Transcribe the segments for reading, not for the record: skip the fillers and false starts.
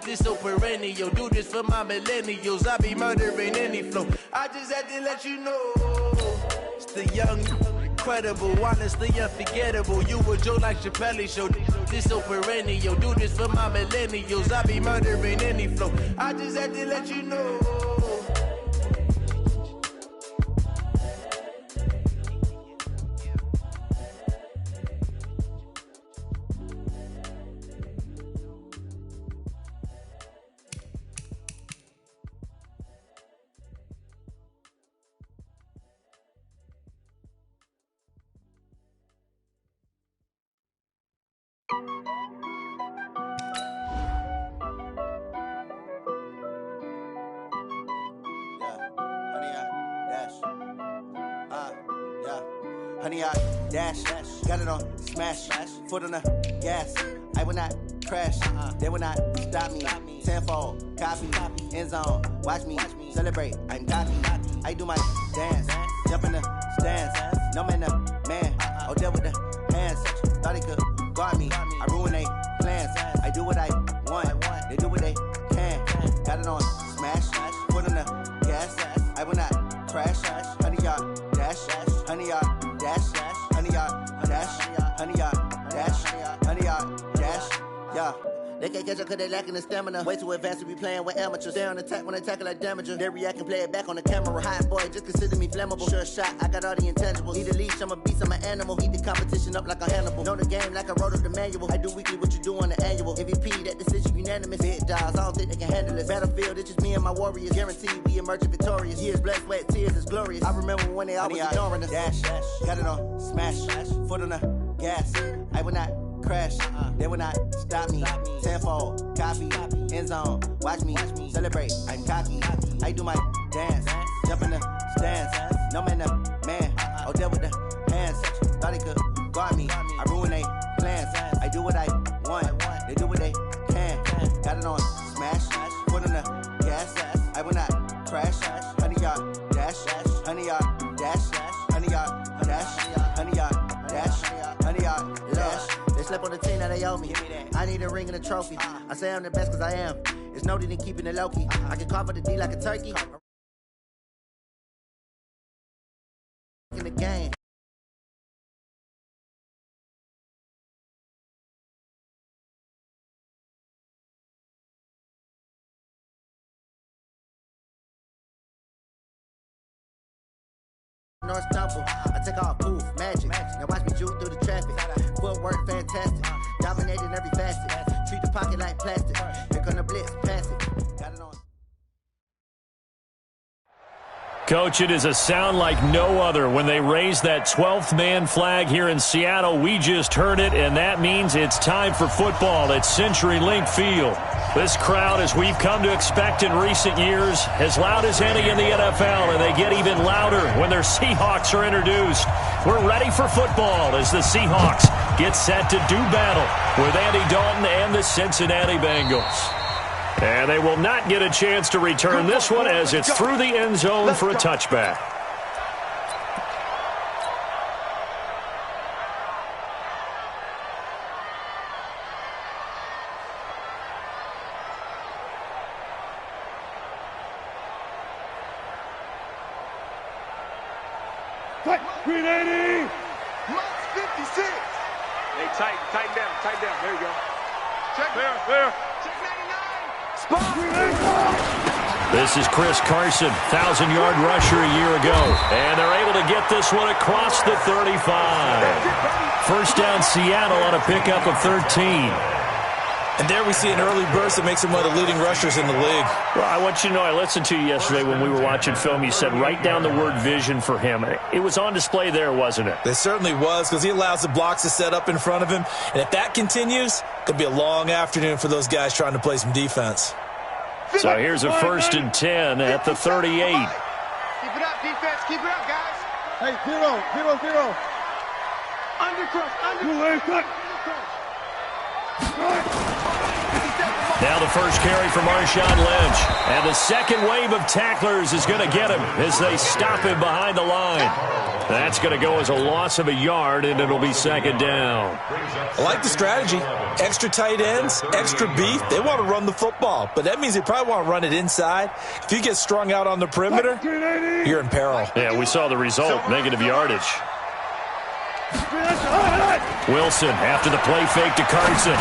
This so perennial, do this for my millennials. I be murdering any flow. I just had to let you know. It's the young, incredible, honestly unforgettable. You a Joe like Chappelle show. This so perennial, do this for my millennials. I be murdering any flow. I just had to let you know. Honey, I dash, got it on smash, foot on the gas. I will not crash, they will not stop me. Tenfold, copy, end zone, watch me celebrate. I'm cocky, I do my dance, jump in the stands. No man, the man, oh there with the hands. Thought he could guard me, I ruin they plans. I do what I want, they do what they can. Got it on smash, foot on the gas. I will not crash, honey, y'all dash, honey, y'all dash, honey, y'all dash, honey, y'all dash, honey, y'all dash, yeah. They can't catch up cause they lacking the stamina. Way too advanced to be playing with amateurs. Stay on attack when they tackle like damager. They react and play it back on the camera. Hot boy, just consider me flammable. Sure shot, I got all the intangibles. Need a leash, I'm a beast, I'm an animal. Eat the competition up like a Hannibal. Know the game like I wrote up the manual. I do weekly what you do on the annual. MVP, that decision unanimous. Big dogs, I don't think they can handle this. Battlefield, it's just me and my warriors. Guaranteed we emerge victorious. Years, blood, sweat, tears, it's glorious. I remember when they always ignoring us. Dash, got it on smash, foot on the gas. I will not crash, they will not stop me. Tenfold, copy, end zone, watch me celebrate. I'm cocky, I do my dance, jump in the stands. No man, the man, oh there with the hands. Thought he could guard me, I ruin they plans. I do what I want, they do what they can. Got it on smash, foot on the gas. I will not crash, honey, y'all dash, honey, y'all dash, honey, y'all dash, honey, y'all dash, honey, y'all dash. They slept on the team that they owe me. I need a ring and a trophy. I say I'm the best cause I am. It's no need in keeping it low key. I can carve up the D like a turkey. In the game. North Stumble, I take off poof, magic. Now watch me juke through the traffic. Footwork fantastic, dominating every facet. Treat the pocket like plastic. Here come the blitz, pass it. Got it on. Coach, it is a sound like no other when they raise that 12th man flag here in Seattle. We just heard it, and that means it's time for football at CenturyLink Field. This crowd, as we've come to expect in recent years, as loud as any in the NFL, and they get even louder when their Seahawks are introduced. We're ready for football as the Seahawks get set to do battle with Andy Dalton and the Cincinnati Bengals. And they will not get a chance to return this one as it's through the end zone for a touchback. Green 80! Mouse 56! Hey, tighten down. There you go. Check there. Check 99! This is Chris Carson, 1,000-yard rusher a year ago. And they're able to get this one across the 35. First down Seattle on a pickup of 13. And there we see an early burst that makes him one of the leading rushers in the league. Well, I want you to know, I listened to you yesterday when we were watching film. You said write down the word vision for him. It was on display there, wasn't it? It certainly was, because he allows the blocks to set up in front of him. And if that continues, it'll be a long afternoon for those guys trying to play some defense. So here's a 1st and 10 at the 38. Keep it up, defense. Keep it up, guys. Hey, zero. Undercrush. Cut. Now the first carry for Marshawn Lynch. And the second wave of tacklers is going to get him as they stop him behind the line. That's going to go as a loss of a yard, and it'll be second down. I like the strategy. Extra tight ends, extra beef. They want to run the football, but that means they probably want to run it inside. If you get strung out on the perimeter, you're in peril. Yeah, we saw the result, negative yardage. Wilson after the play fake to Carson.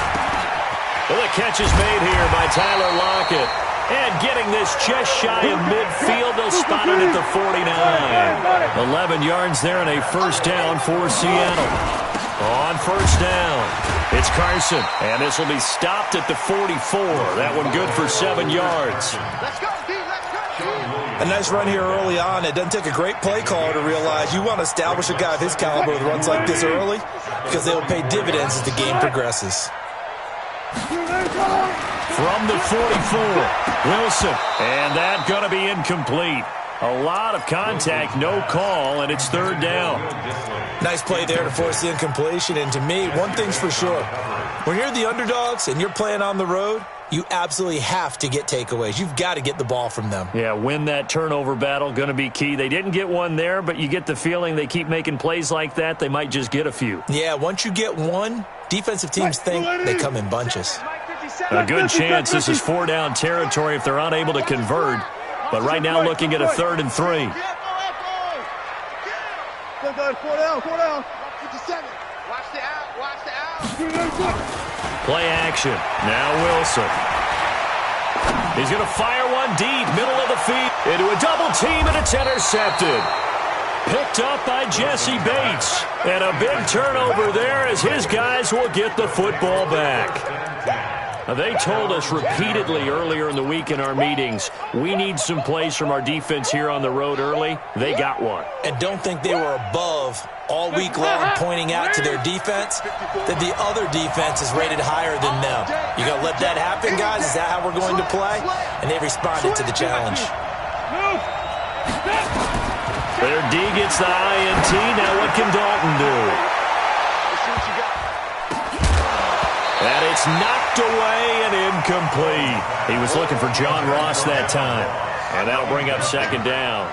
Well, the catch is made here by Tyler Lockett. And getting this just shy of midfield, they'll spot it at the 49. 11 yards there and a first down for Seattle. On first down, it's Carson. And this will be stopped at the 44. That one good for 7 yards. Let's go, D. Let's go. A nice run here early on. It doesn't take a great play caller to realize you want to establish a guy of his caliber with runs like this early because they will pay dividends as the game progresses. From the 44, Wilson. And that going to be incomplete. A lot of contact, no call, and it's third down. Nice play there to force the incompletion. And to me, one thing's for sure. When you're the underdogs and you're playing on the road, you absolutely have to get takeaways. You've got to get the ball from them. Yeah, win that turnover battle, going to be key. They didn't get one there, but you get the feeling they keep making plays like that, they might just get a few. Yeah, once you get one, defensive teams think they come in bunches. A good chance this is 4-down territory if they're unable to convert. But right now looking at a 3rd and 3. Four down. 57. Watch the out. Play action. Now Wilson. He's going to fire one deep, middle of the field, into a double team, and it's intercepted. Picked up by Jesse Bates. And a big turnover there as his guys will get the football back. Now, they told us repeatedly earlier in the week in our meetings, we need some plays from our defense here on the road early. They got one. And don't think they were above all week long pointing out to their defense that the other defense is rated higher than them. You going to let that happen, guys? Is that how we're going to play? And they responded to the challenge. Their D gets the INT. Now what can Dalton do? And it's knocked away and incomplete. He was looking for John Ross that time. And that'll bring up second down.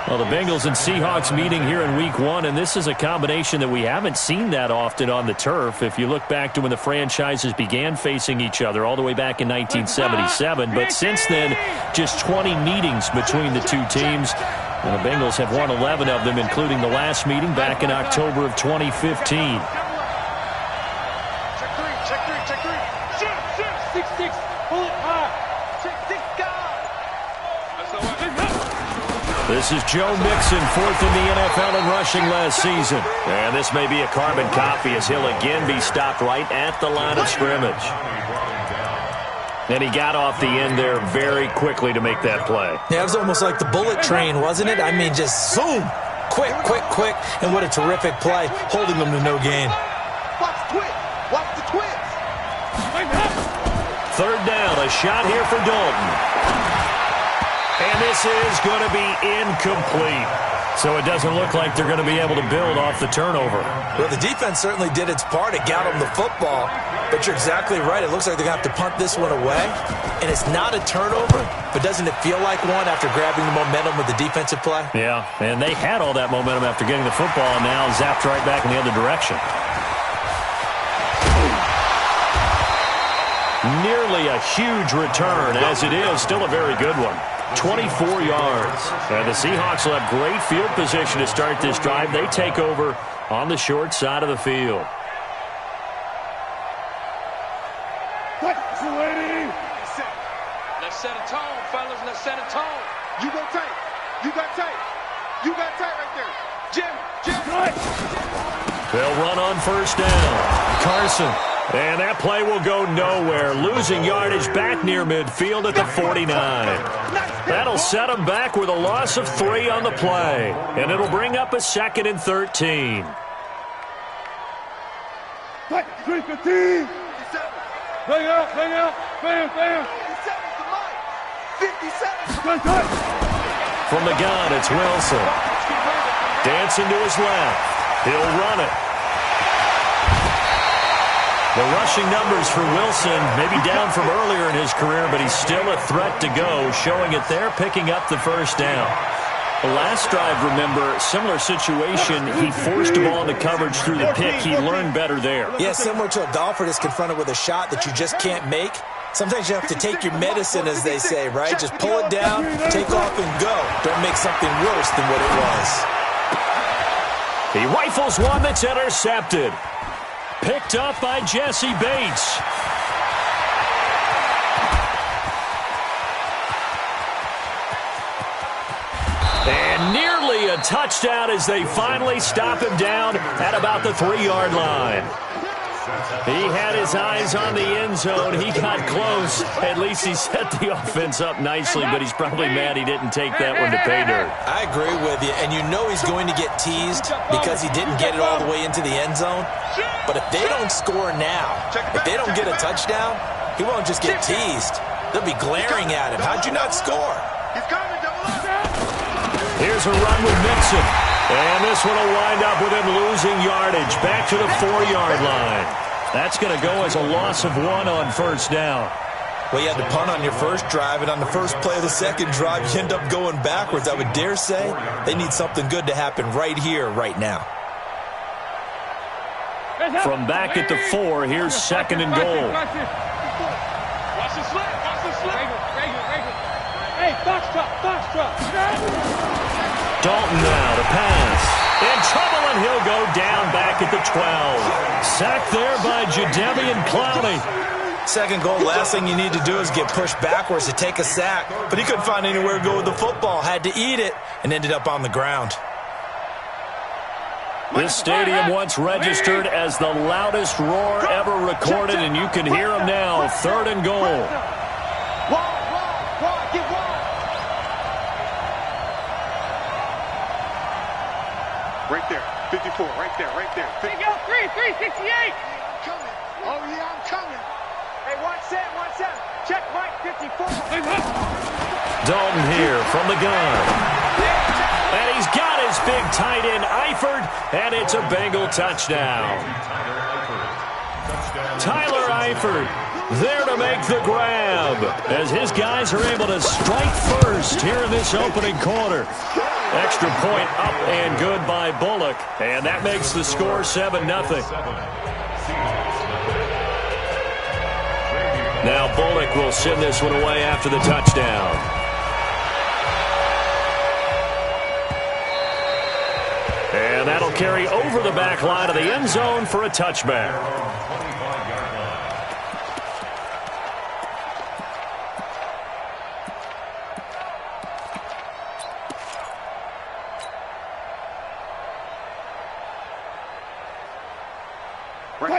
Well, the Bengals and Seahawks meeting here in Week 1, and this is a combination that we haven't seen that often on the turf. If you look back to when the franchises began facing each other all the way back in 1977. But since then, just 20 meetings between the two teams. And the Bengals have won 11 of them, including the last meeting back in October of 2015. This is Joe Mixon, 4th in the NFL in rushing last season. And this may be a carbon copy as he'll again be stopped right at the line of scrimmage. And he got off the end there very quickly to make that play. Yeah, it was almost like the bullet train, wasn't it? I mean, just zoom, quick. And what a terrific play, holding them to no gain. Watch the twist. Watch the twist. Third down, a shot here for Dalton. And this is going to be incomplete. So it doesn't look like they're going to be able to build off the turnover. Well, the defense certainly did its part. It got them the football. But you're exactly right. It looks like they're going to have to punt this one away. And it's not a turnover, but doesn't it feel like one after grabbing the momentum with the defensive play? Yeah, and they had all that momentum after getting the football, and now zapped right back in the other direction. Nearly a huge return, as it is. Still a very good one. 24 yards. And the Seahawks will have great field position to start this drive. They take over on the short side of the field. Let's set a tone, fellas. Let's set a tone. You go tight. You got tight. You got tight right there. Jim. They'll run on first down. Carson. And that play will go nowhere. Losing yardage back near midfield at the 49. That'll set them back with a loss of 3 on the play. And it'll bring up a 2nd and 13. 3-15. Bang out. Bam. 57. From the gun, it's Wilson. Dancing to his left. He'll run it. The rushing numbers for Wilson, maybe down from earlier in his career, but he's still a threat to go, showing it there, picking up the first down. The last drive, remember, similar situation. He forced the ball into coverage through the pick. He learned better there. Yeah, similar to a golfer that's confronted with a shot that you just can't make. Sometimes you have to take your medicine, as they say, right? Just pull it down, take off, and go. Don't make something worse than what it was. He rifles one that's intercepted. Picked up by Jesse Bates. And nearly a touchdown as they finally stop him down at about the 3-yard line. He had his eyes on the end zone. He got close. At least he set the offense up nicely, but he's probably mad he didn't take that one to pay dirt. I agree with you, and you know he's going to get teased because he didn't get it all the way into the end zone. But if they don't score now, if they don't get a touchdown, he won't just get teased. They'll be glaring at him. How'd you not score? Here's a run with Mixon. And this one will wind up with him losing yardage back to the 4-yard line. That's going to go as a loss of 1 on first down. Well, you had to punt on your first drive, and on the first play of the second drive, you end up going backwards. I would dare say they need something good to happen right here, right now. From back at the 4, here's second and goal. Watch the slip. Watch the slip. Hey, box truck. Dalton now to pass. In trouble, and he'll go down back at the 12. Sacked there by Jadeveon Clowney. Second goal, last thing you need to do is get pushed backwards to take a sack. But he couldn't find anywhere to go with the football. Had to eat it and ended up on the ground. This stadium once registered as the loudest roar ever recorded, and you can hear him now. Third and goal. Right there, 54, right there. There you go, 368. Coming. Oh, yeah, I'm coming. Hey, watch that. Check Mike, 54. Dalton here from the gun. And he's got his big tight end, Eifert, and it's a Bengal touchdown. Tyler Eifert there to make the grab as his guys are able to strike first here in this opening quarter. Extra point up and good by Bullock, and that makes the score 7-0. Now Bullock will send this one away after the touchdown. And that'll carry over the back line of the end zone for a touchback.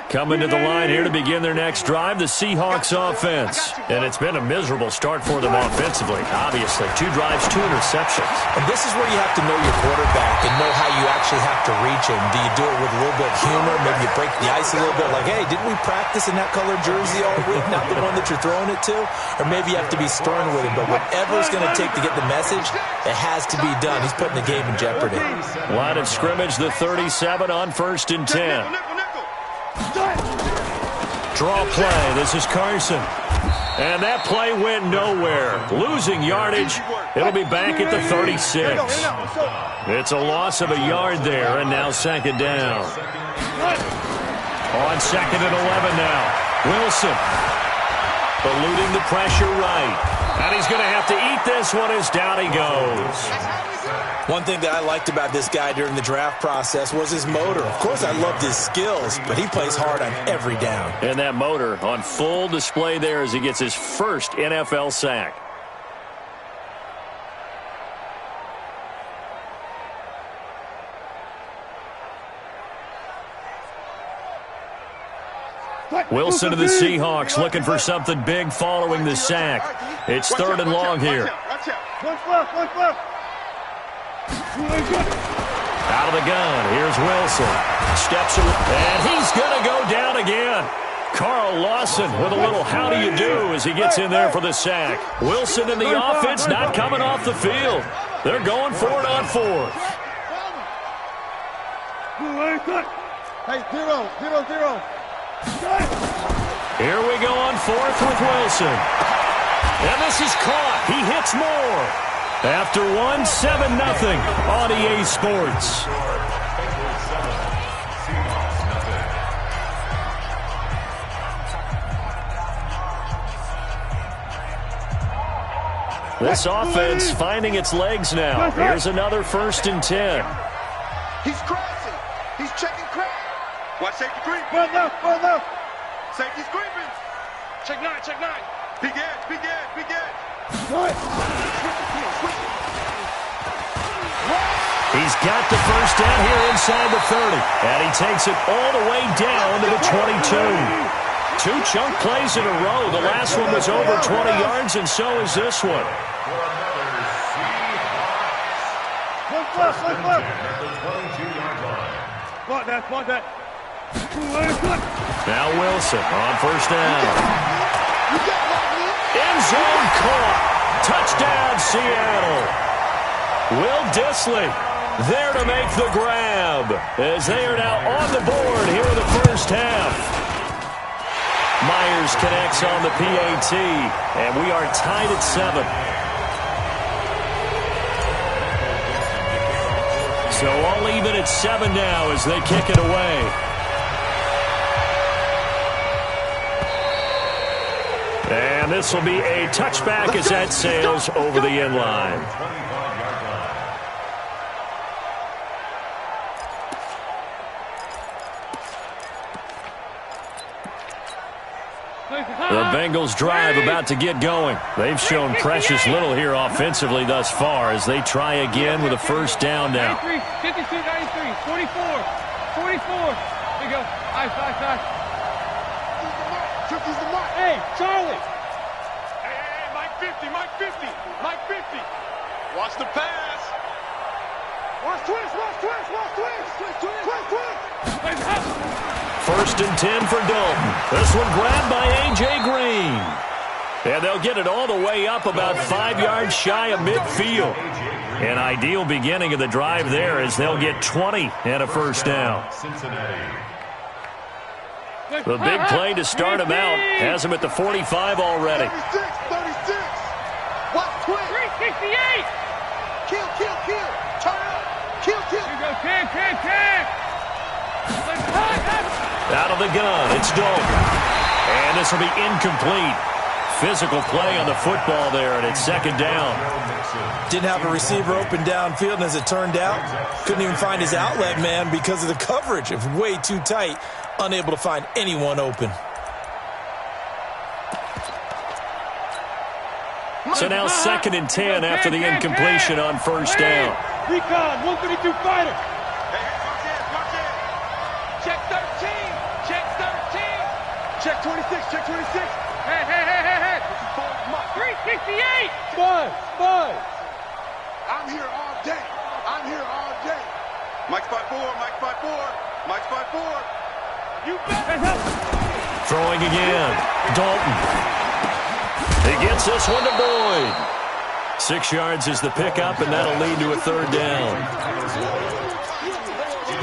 Coming to the line here to begin their next drive, the Seahawks offense. And it's been a miserable start for them offensively, obviously. 2 drives, 2 interceptions. And this is where you have to know your quarterback and know how you actually have to reach him. Do you do it with a little bit of humor? Maybe you break the ice a little bit like, hey, didn't we practice in that colored jersey all week, not the one that you're throwing it to? Or maybe you have to be stern with him. But whatever it's going to take to get the message, it has to be done. He's putting the game in jeopardy. Line of scrimmage, the 37 on 1st and 10. Draw play. This is Carson. And that play went nowhere. Losing yardage. It'll be back at the 36. It's a loss of a yard there, and now second down. On second and 11 now. Wilson eluding the pressure right. And he's going to have to eat this one as down he goes. One thing that I liked about this guy during the draft process was his motor. Of course, I loved his skills, but he plays hard on every down. And that motor on full display there as he gets his first NFL sack. Wilson to the Seahawks looking for something big following the sack. It's third and long here. One left. Out of the gun, here's Wilson. Steps away, and he's going to go down again. Carl Lawson with a little how do you do as he gets in there for the sack. Wilson and the offense not coming off the field. They're going for it on 4th. Hey, 0-0. Here we go on fourth with Wilson. And this is caught. He hits more. After one, 7-0 on EA Sports. This offense finding its legs now. Here's another 1st and 10. He's crashing. He's checking crash. Watch safety creep. Well enough. Safety's creeping. Check 9, check 9. Big edge, big edge, big edge. He's got the first down here inside the 30. And he takes it all the way down to the 22. 2 chunk plays in a row. The last one was over 20 yards, and so is this one. Want that. Now Wilson on first down. End zone caught. Touchdown, Seattle. Will Dissly there to make the grab as they are now on the board here in the first half. Myers connects on the PAT, and we are tied at 7. So all even at 7 now as they kick it away. And this will be a touchback as that sails over the end line. The Bengals drive about to get going. They've shown precious little here offensively thus far as they try again with a first down now. 52, 93, 44. Here you go. Ice. Use the mark. Hey, Charlie. Hey, Mike 50. Watch the pass. Watch twist. First and 10 for Dalton. This one grabbed by A.J. Green. And they'll get it all the way up about 5 yards shy of midfield. An ideal beginning of the drive there as they'll get 20 and a first down. The big play to start him out has him at the 45 already. 36. Watch twist. 368. Kill. Turn up. Kill. Here you go. Kick. Out of the gun, it's Dalton. And this will be incomplete. Physical play on the football there, and it's second down. Didn't have a receiver open downfield, and as it turned out, couldn't even find his outlet man because of the coverage. It was way too tight, unable to find anyone open. So now second and 10 after the incompletion on first down. Recon, 132 fighter. Check 13. Check 26. Hey. 368. Buzz. I'm here all day. Mike spot 4. You bet. Throwing again. Dalton. He gets this one to Boyd. 6 yards is the pickup, and that'll lead to a third down.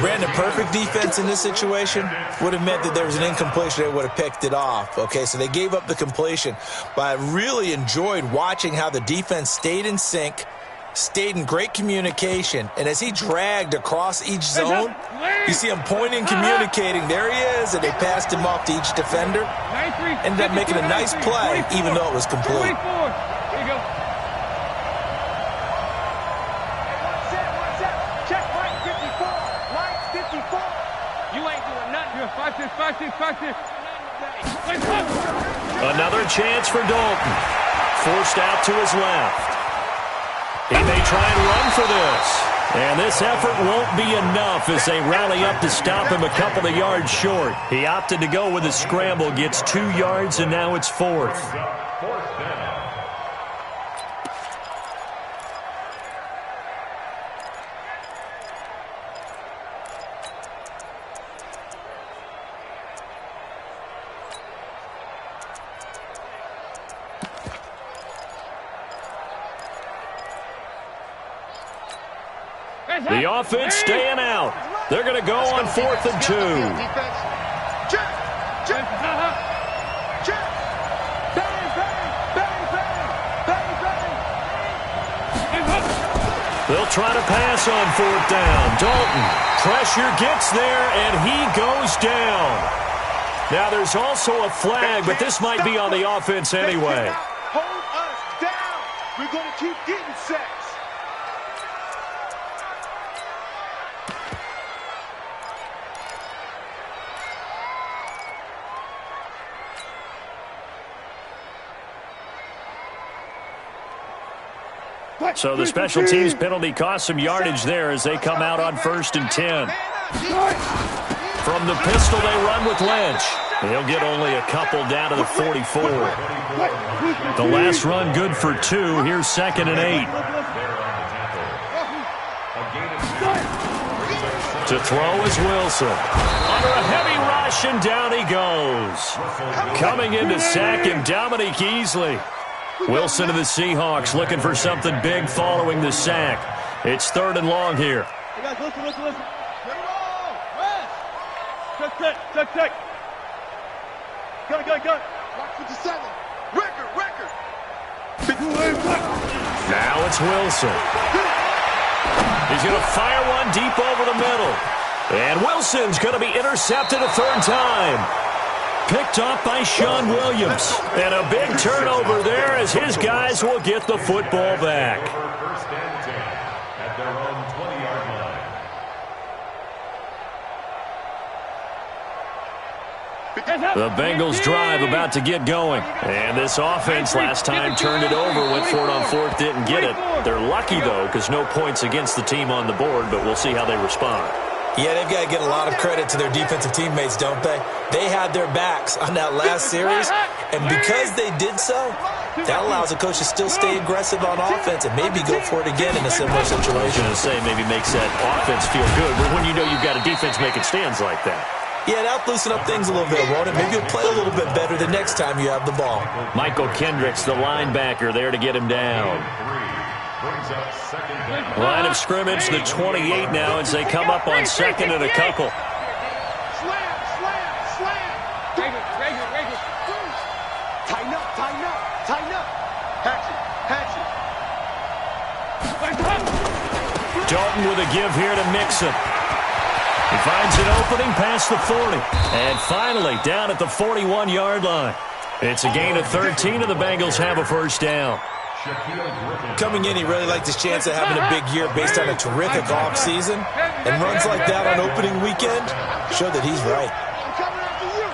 Brandon, perfect defense in this situation would have meant that there was an incompletion. They would have picked it off. Okay, so they gave up the completion. But I really enjoyed watching how the defense stayed in sync, stayed in great communication. And as he dragged across each zone, you see him pointing, communicating. There he is, and they passed him off to each defender. Ended up making a nice play, even though it was complete. Here you go. You ain't doing nothing. You're 5-6. Another chance for Dalton. Forced out to his left. He may try and run for this. And this effort won't be enough as they rally up to stop him a couple of yards short. He opted to go with a scramble, gets 2 yards, and now it's fourth. The offense staying out. They're going to go on 4th and 2. Check. Bang, bang, bang, bang, bang, bang. They'll try to pass on 4th down. Dalton, pressure gets there, and he goes down. Now, there's also a flag, but this might be on the offense anyway. Hold us down. We're going to keep getting sacks. So the special teams penalty cost some yardage there as they come out on 1st and 10. From the pistol, they run with Lynch. He'll get only a couple down to the 44. The last run good for 2. Here's 2nd and 8. To throw is Wilson. Under a heavy rush, and down he goes. Coming in to sack him, Dominique Easley. Wilson of the Seahawks looking for something big following the sack. It's 3rd and long here. Hey guys, listen. Get it all. Rest. Check. Go. Watch 57. Record. Now it's Wilson. He's going to fire one deep over the middle. And Wilson's going to be intercepted a 3rd time. Picked off by Sean Williams. And a big turnover there as his guys will get the football back. First and 10 at their own 20-yard line. The Bengals drive about to get going. And this offense last time turned it over, went for it on 4th, didn't get it. They're lucky, though, because no points against the team on the board, but we'll see how they respond. Yeah, they've got to get a lot of credit to their defensive teammates, don't they? They had their backs on that last series, and because they did so, that allows the coach to still stay aggressive on offense and maybe go for it again in a similar situation. I was going to say maybe makes that offense feel good, but when you know you've got a defense making stands like that. Yeah, that'll loosen up things a little bit, won't it? Maybe you'll play a little bit better the next time you have the ball. Michael Kendricks, the linebacker, there to get him down. Line of scrimmage, the 28 now as they come up on 2nd and a couple. Slam. Regular. Tighten up. Hatchet. Dalton with a give here to Mixon. He finds an opening past the 40. And finally down at the 41-yard line. It's a gain of 13, and the Bengals have a 1st down. Coming in, he really liked his chance of having a big year based on a terrific offseason. And runs like that on opening weekend show that he's right. I'm coming after you.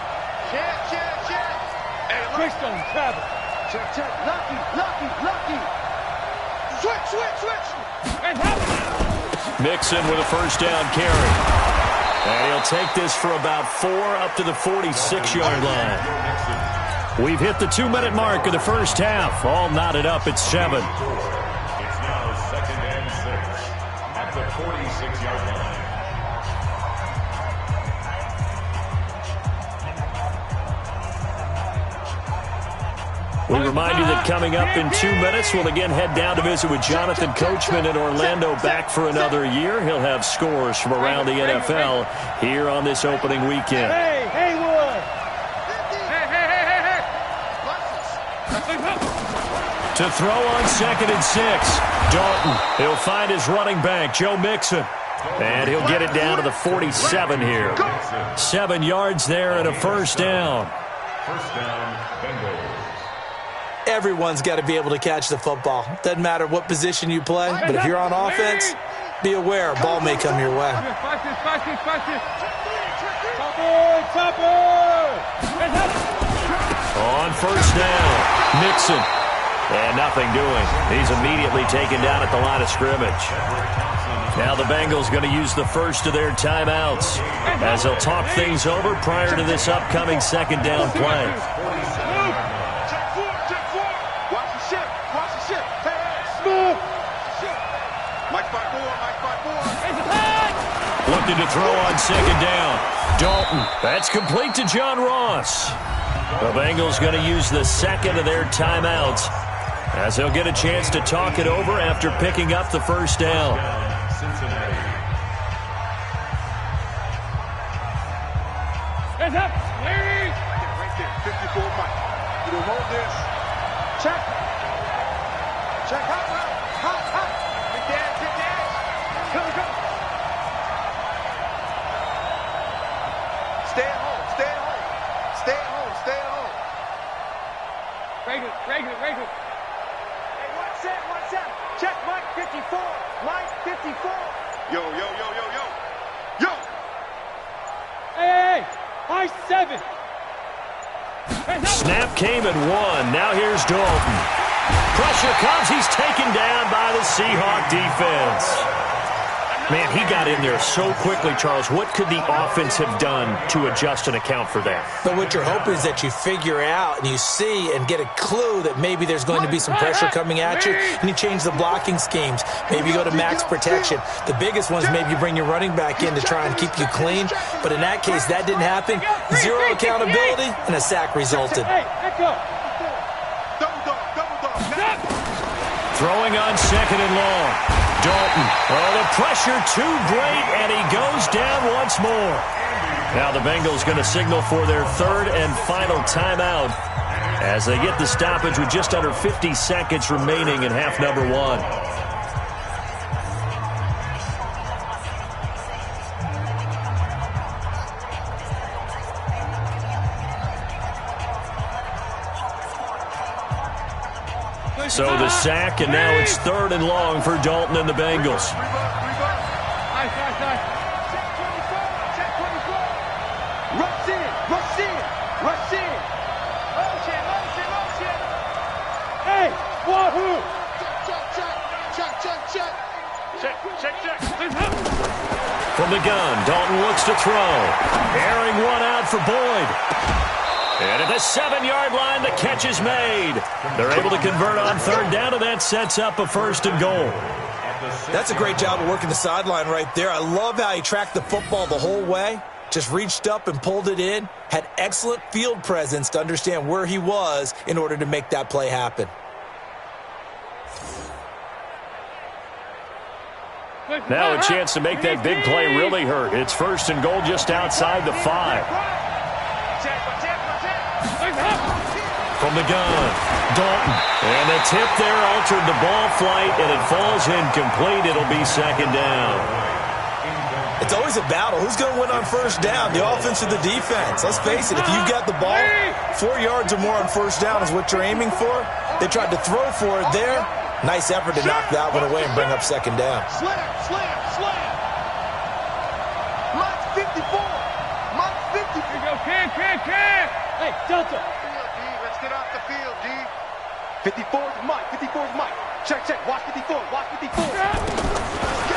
Check. Hey, Quickstone, travel. Check. Lucky. Switch. Mixon with a 1st down carry. And he'll take this for about 4 up to the 46-yard line. We've hit the 2-minute mark of the first half. All knotted up at 7. It's now 2nd and 6 at the 46-yard line. We remind you that coming up in 2 minutes, we'll again head down to visit with Jonathan Coachman in Orlando, back for another year. He'll have scores from around the NFL here on this opening weekend. Hey, Haywood. To throw on 2nd and 6. Dalton, he'll find his running back, Joe Mixon. And he'll get it down to the 47 here. 7 yards there and a 1st down. First down, Bengals. Everyone's got to be able to catch the football. Doesn't matter what position you play, but if you're on offense, be aware a ball may come your way. Watch this. Top On 1st down, Mixon. And nothing doing. He's immediately taken down at the line of scrimmage. Now the Bengals going to use the first of their timeouts as they'll talk things over prior to this upcoming 2nd down play. Looking to throw on 2nd down. Dalton. That's complete to John Ross. The Bengals going to use the 2nd of their timeouts as they'll get a chance to talk it over after picking up the 1st down. Hands up. this. Check. Check. Hot. Big dash. Come. Stay at home. Stay at home. Regular. Hey, one set. Check, Mike 54. Yo. Hey, high 7. Snap came at 1. Now here's Dalton. Pressure comes. He's taken down by the Seahawk defense. Man, he got in there so quickly, Charles. What could the offense have done to adjust and account for that? But what you're hoping is that you figure out and you see and get a clue that maybe there's going to be some pressure coming at you, and you change the blocking schemes. Maybe you go to max protection. The biggest one's maybe you bring your running back in to try and keep you clean. But in that case, that didn't happen. Zero accountability, and a sack resulted. Hey, let go. Double dog. Throwing on 2nd and long. Dalton. Oh, the pressure too great, and he goes down once more. Now the Bengals going to signal for their 3rd and final timeout as they get the stoppage with just under 50 seconds remaining in half number 1. So the sack, and now it's 3rd and long for Dalton and the Bengals. Nice. Check 24. Rush in. Motion. Hey, wahoo. Check. From the gun, Dalton looks to throw. Airing one out for Boyd. And at the 7-yard line, the catch is made. They're able to convert on 3rd down, and that sets up a 1st and goal. That's a great job of working the sideline right there. I love how he tracked the football the whole way. Just reached up and pulled it in. Had excellent field presence to understand where he was in order to make that play happen. Now a chance to make that big play really hurt. It's 1st and goal just outside the 5. From the gun, Dalton. And the tip there altered the ball flight, and it falls incomplete. It'll be 2nd down. It's always a battle. Who's going to win on 1st down, the offense or the defense? Let's face it, if you've got the ball, 4 yards or more on 1st down is what you're aiming for. They tried to throw for it there. Nice effort to knock that one away and bring up 2nd down. Slam. Mike 54. Here you go, can. Hey, Delta. Let's get off the field, D. 54 is Mike. Check. Watch 54.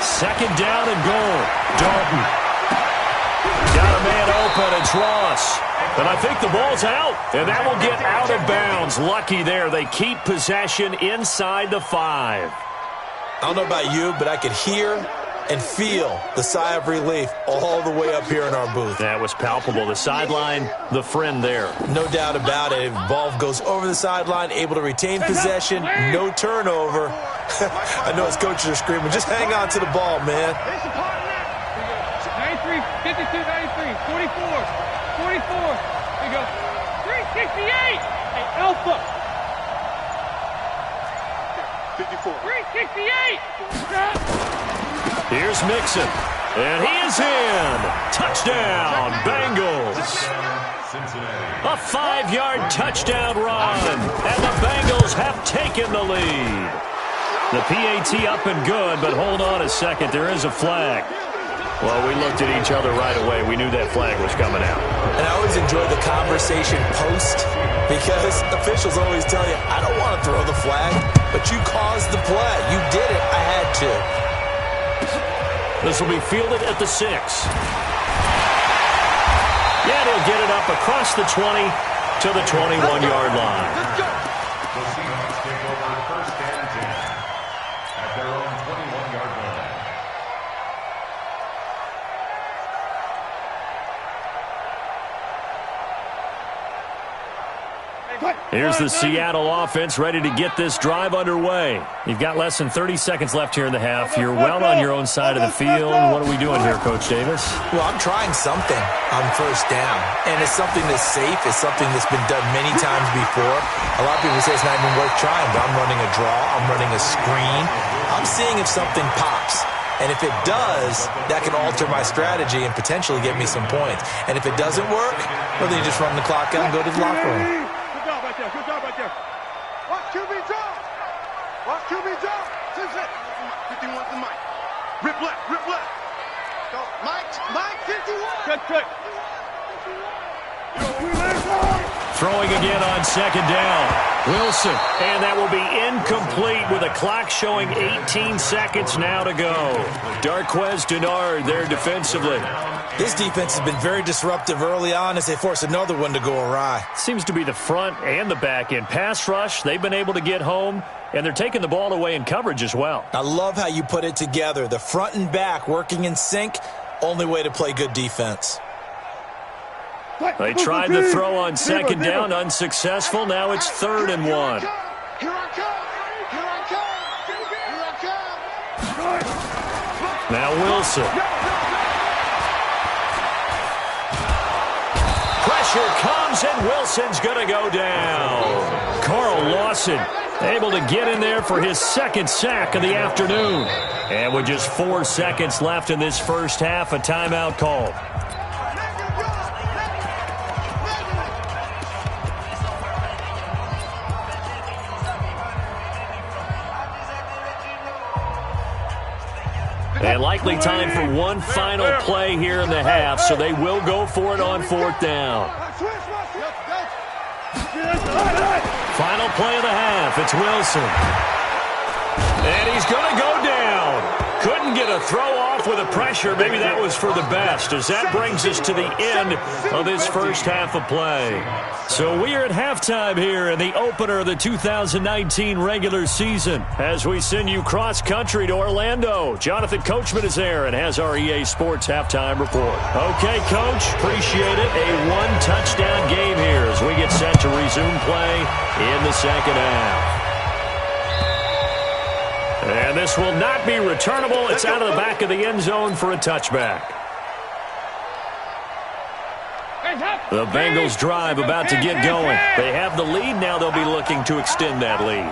2nd down and goal. Dalton. Got a man open. It's Ross. And I think the ball's out. And that will get out of bounds. Lucky there. They keep possession inside the 5. I don't know about you, but I could hear and feel the sigh of relief all the way up here in our booth. That was palpable. The sideline, the friend there. No doubt about it. Ball goes over the sideline, able to retain possession, no turnover. I know his coaches are screaming, just hang on to the ball, man. 93, 52, 93, 44. Here you go. 368. Hey, Alpha. 54. 368. Here's Mixon, and he is in. Touchdown, Bengals. A 5-yard touchdown run, and the Bengals have taken the lead. The PAT up and good, but hold on a second. There is a flag. Well, we looked at each other right away. We knew that flag was coming out. And I always enjoy the conversation post because officials always tell you, I don't want to throw the flag, but you caused the play. You did it. I had to. This will be fielded at the 6. Yeah, he'll get it up across the 20 to the 21-yard line. The Seahawks take over 1st and 10 at their own 21-yard line. Here's the Seattle offense ready to get this drive underway. You've got less than 30 seconds left here in the half. You're well on your own side of the field. What are we doing here, Coach Davis? Well, I'm trying something on first down, and it's something that's safe. It's something that's been done many times before. A lot of people say it's not even worth trying, but I'm running a draw. I'm running a screen. I'm seeing if something pops. And if it does, that can alter my strategy and potentially get me some points. And if it doesn't work, well, then you just run the clock out and go to the locker room. Good job right there. Watch QB drop. Watch QB drop. 51 to Mike. Rip left. Go. Mike 51. Cut. Throwing again on second down. Wilson. And that will be incomplete with a clock showing 18 seconds now to go. Darquez Denard there defensively. This defense has been very disruptive early on as they force another one to go awry. Seems to be the front and the back end. Pass rush, they've been able to get home, and they're taking the ball away in coverage as well. I love how you put it together. The front and back working in sync, only way to play good defense. They tried the throw on second down, unsuccessful. Now it's 3rd and 1. Here I come. Now Wilson. Pressure comes, and Wilson's going to go down. Carl Lawson able to get in there for his second sack of the afternoon. And with just 4 seconds left in this first half, a timeout called. And likely time for one final play here in the half, so they will go for it on 4th down. Final play of the half, it's Wilson. And he's going to go down. Couldn't get a throw off with a pressure. Maybe that was for the best, as that brings us to the end of this first half of play. So we are at halftime here in the opener of the 2019 regular season as we send you cross-country to Orlando. Jonathan Coachman is there and has our EA Sports halftime report. Okay, Coach, appreciate it. A one-touchdown game here as we get set to resume play in the second half. And this will not be returnable. It's out of the back of the end zone for a touchback. The Bengals drive about to get going. They have the lead. Now they'll be looking to extend that lead.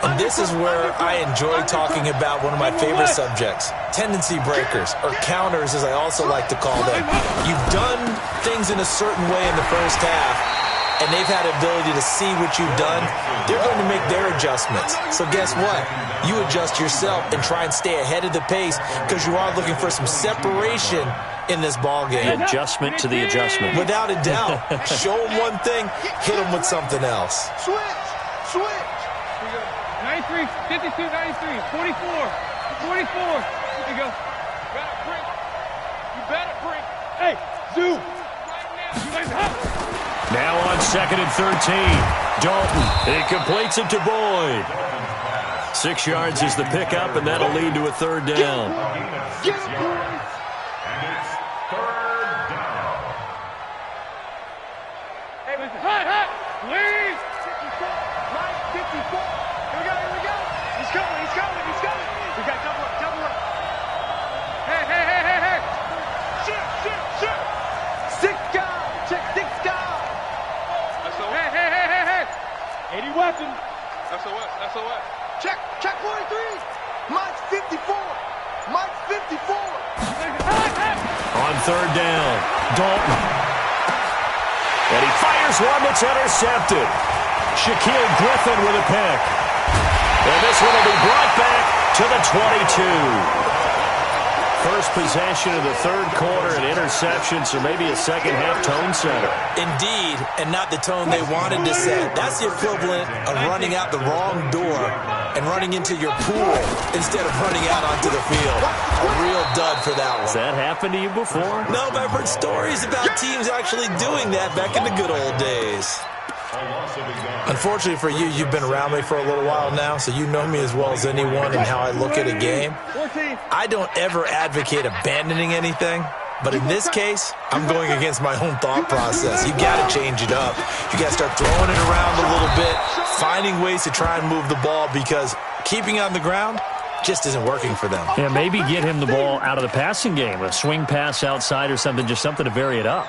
And this is where I enjoy talking about one of my favorite subjects, tendency breakers, or counters as I also like to call them. You've done things in a certain way in the first half, and they've had the ability to see what you've done. They're going to make their adjustments. So guess what? You adjust yourself and try and stay ahead of the pace because you are looking for some separation in this ball game. The adjustment to the adjustment. Without a doubt. Show them one thing, hit them with something else. Switch. 93, 52, 93, 44. Here you go. You better break. Hey, zoom. Right now. Now on 2nd and 13. Dalton. He completes it to Boyd. 6 yards is the pickup, and that'll lead to a 3rd down. Get it, boys. And it's 3rd down. Hey, listen. Hey, please. 54. Here we go. He's coming. We got double up. Hey. Shit. 6 guys. Check 6 guys. Hey. 80 weapons. SOS. Check 43. Mike's 54. On 3rd down, Dalton. And he fires one that's intercepted. Shaquille Griffin with a pick. And this one will be brought back to the 22. First possession of the 3rd quarter, an interception, so maybe a second-half tone setter. Indeed, and not the tone they wanted to set. That's the equivalent of running out the wrong door and running into your pool instead of running out onto the field. A real dud for that one. Has that happened to you before? No, but I've heard stories about teams actually doing that back in the good old days. Unfortunately for you, you've been around me for a little while now, so you know me as well as anyone and how I look at a game. I don't ever advocate abandoning anything. But in this case, I'm going against my own thought process. You got to change it up. You got to start throwing it around a little bit, finding ways to try and move the ball, because keeping it on the ground just isn't working for them. Yeah, maybe get him the ball out of the passing game, a swing pass outside or something, just something to vary it up.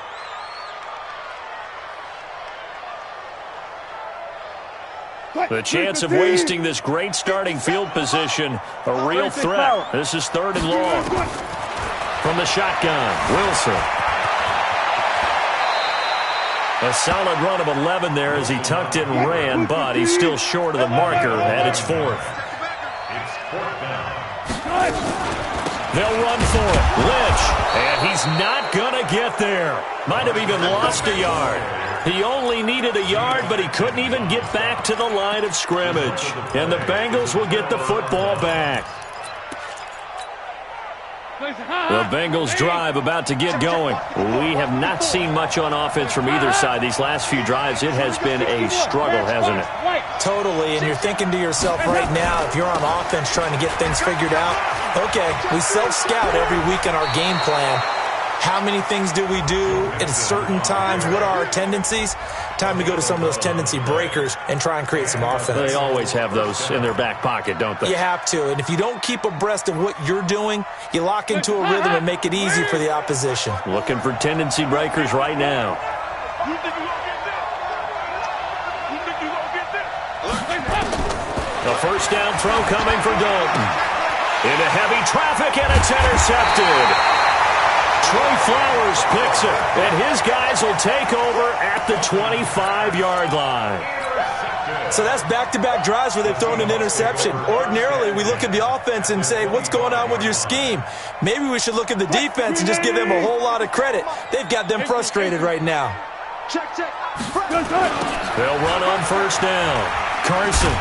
The chance of wasting this great starting field position, a real threat. This is 3rd and long. From the shotgun, Wilson. A solid run of 11 there as he tucked it and ran, but he's still short of the marker, and it's 4th. They'll run for it. Lynch, and he's not going to get there. Might have even lost a yard. He only needed a yard, but he couldn't even get back to the line of scrimmage. And the Bengals will get the football back. The Bengals drive about to get going. We have not seen much on offense from either side. These last few drives, it has been a struggle, hasn't it? Totally, and you're thinking to yourself right now, if you're on offense trying to get things figured out, okay, we self-scout every week on our game plan. How many things do we do at certain times? What are our tendencies? Time to go to some of those tendency breakers and try and create some offense. They always have those in their back pocket, don't they? You have to, and if you don't keep abreast of what you're doing, you lock into a rhythm and make it easy for the opposition. Looking for tendency breakers right now. The first down throw coming for Dalton. Into heavy traffic, and it's intercepted. Trey Flowers picks it, and his guys will take over at the 25-yard line. So that's back-to-back drives where they've thrown an interception. Ordinarily, we look at the offense and say, what's going on with your scheme? Maybe we should look at the defense and just give them a whole lot of credit. They've got them frustrated right now. They'll run on first down. Carson.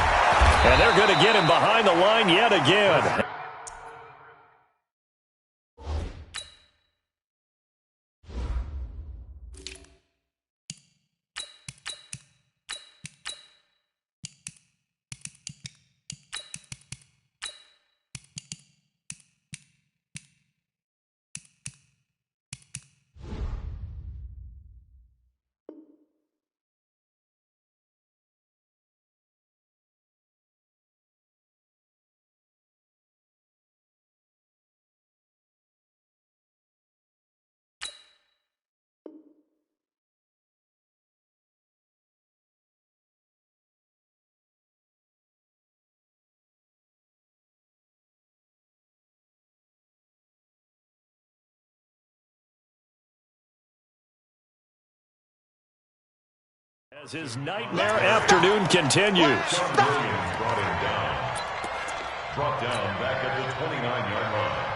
And they're going to get him behind the line yet again. As his nightmare afternoon continues. Brought down back at the 29-yard line.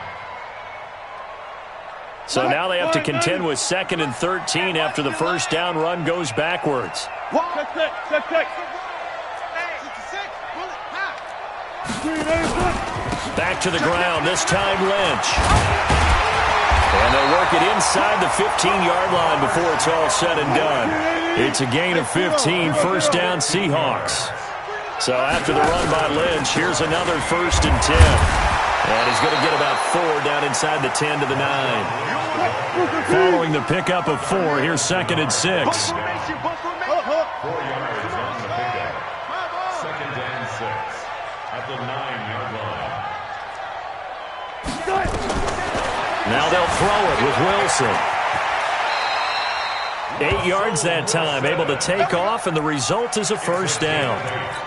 So now they have to contend with 2nd and 13 after the first down run goes backwards. Back to the ground, this time Lynch. And they'll work it inside the 15-yard line before it's all said and done. It's a gain of 15, first down Seahawks. So after the run by Lynch, here's another 1st and 10. And he's going to get about 4 down inside the 10 to the 9. Following the pickup of 4, here's 2nd and 6. 4 yards on the pickup. 2nd and 6 at the 9-yard line. Now they'll throw it with Wilson. 8 yards that time, able to take off, and the result is a first down.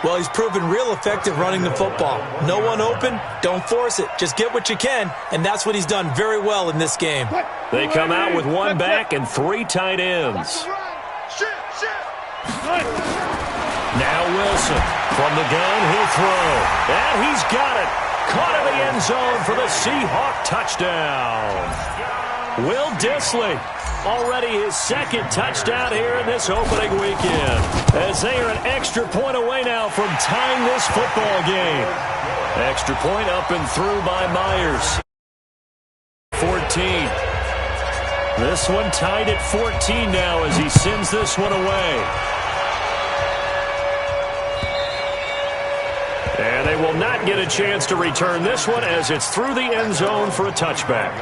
Well, he's proven real effective running the football. No one open, don't force it. Just get what you can, and that's what he's done very well in this game. They come out with 1 back and 3 tight ends. Now Wilson from the gun, he'll throw. And he's got it. Caught in the end zone for the Seahawk touchdown. Will Dissly, already his 2nd touchdown here in this opening weekend, as they are an extra point away now from tying this football game. Extra point up and through by Myers. 14. This one tied at 14 now as he sends this one away. And they will not get a chance to return this one as it's through the end zone for a touchback.